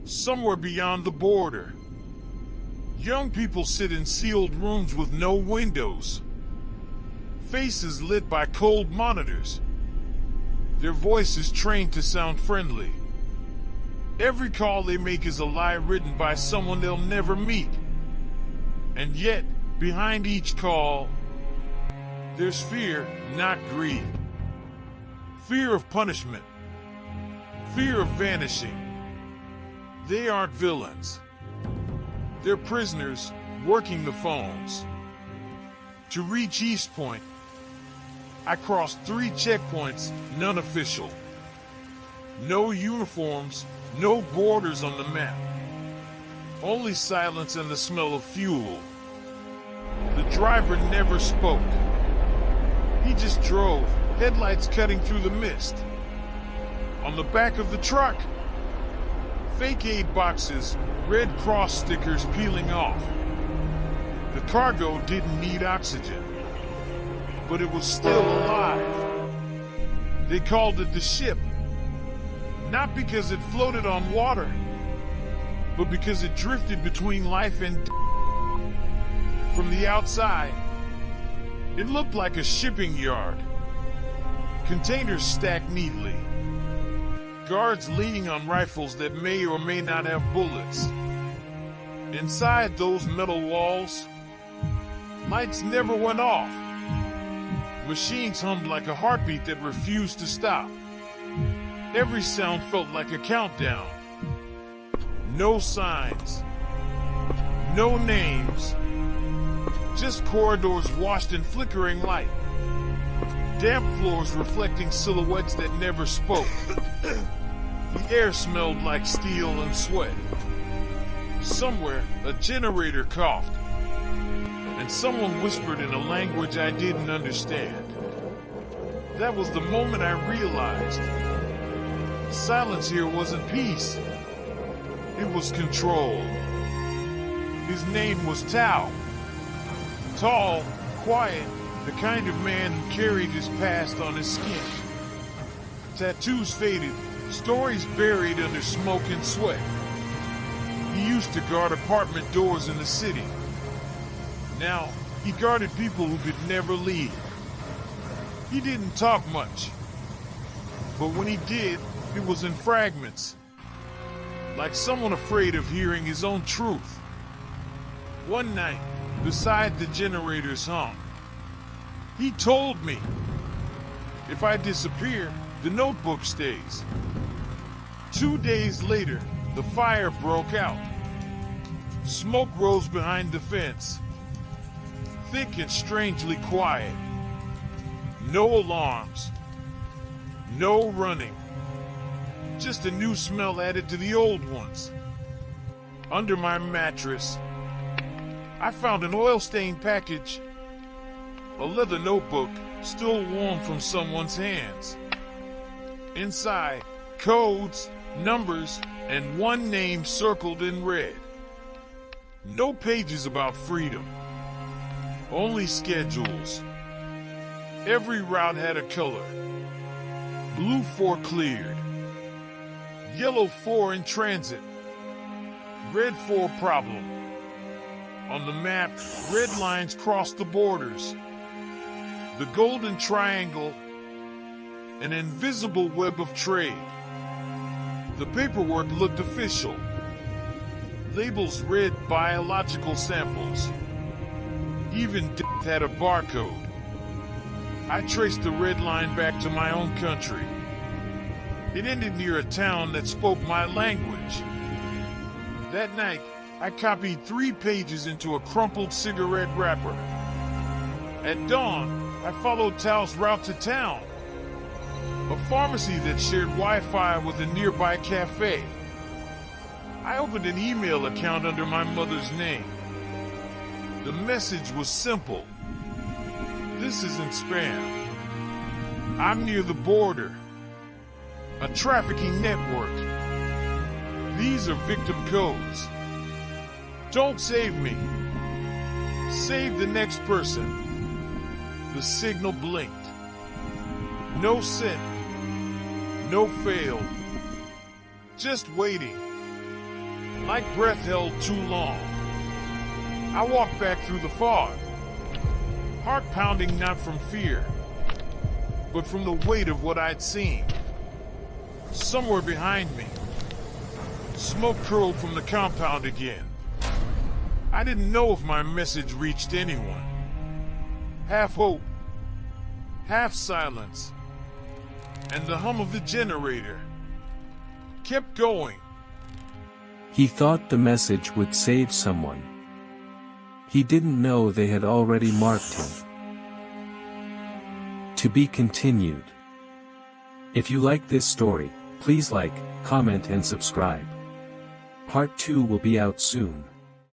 somewhere beyond the border. Young people sit in sealed rooms with no windows. Faces lit by cold monitors. Their voices trained to sound friendly. Every call they make is a lie written by someone they'll never meet. And yet, behind each call, there's fear, not greed. Fear of punishment. Fear of vanishing. They aren't villains. They're prisoners working the phones. To reach East Point, I crossed 3 checkpoints, none official. No uniforms, no borders on the map. Only silence and the smell of fuel. The driver never spoke. He just drove, headlights cutting through the mist. On the back of the truck, fake aid boxes, Red Cross stickers peeling off. The cargo didn't need oxygen, but it was still alive. They called it the ship, not because it floated on water, but because it drifted between life and death. From the outside, it looked like a shipping yard. Containers stacked neatly. Guards leaning on rifles that may or may not have bullets. Inside those metal walls, lights never went off. Machines hummed like a heartbeat that refused to stop. Every sound felt like a countdown. No signs. No names. Just corridors washed in flickering light. Damp floors reflecting silhouettes that never spoke. The air smelled like steel and sweat. Somewhere, a generator coughed. And someone whispered in a language I didn't understand. That was the moment I realized silence here wasn't peace. It was control. His name was Tao. Tall, quiet, the kind of man who carried his past on his skin. Tattoos faded, stories buried under smoke and sweat. He used to guard apartment doors in the city. Now, he guarded people who could never leave. He didn't talk much. But when he did, it was in fragments. Like someone afraid of hearing his own truth. One night, beside the generator's hum, he told me, if I disappear, the notebook stays. 2 days later, the fire broke out. Smoke rose behind the fence. Thick and strangely quiet. No alarms. No running. Just a new smell added to the old ones. Under my mattress, I found an oil-stained package. A leather notebook, still warm from someone's hands. Inside, codes, numbers, and one name circled in red. No pages about freedom. Only schedules. Every route had a color. Blue for cleared. Yellow for in transit. Red for problem. On the map, red lines crossed the borders. The golden triangle, an invisible web of trade. The paperwork looked official. Labels read biological samples. Even death had a barcode. I traced the red line back to my own country. It ended near a town that spoke my language. That night, I copied 3 pages into a crumpled cigarette wrapper. At dawn, I followed Tao's route to town. A pharmacy that shared Wi-Fi with a nearby cafe. I opened an email account under my mother's name. The message was simple. This isn't spam. I'm near the border. A trafficking network. These are victim codes. Don't save me. Save the next person. The signal blinked. No sent. No failed. Just waiting. My breath held too long. I walked back through the fog, heart pounding not from fear, but from the weight of what I'd seen. Somewhere behind me, smoke curled from the compound again. I didn't know if my message reached anyone. Half hope, half silence, and the hum of the generator kept going. He thought the message would save someone. He didn't know they had already marked him. To be continued. If you like this story, please like, comment and subscribe. Part 2 will be out soon.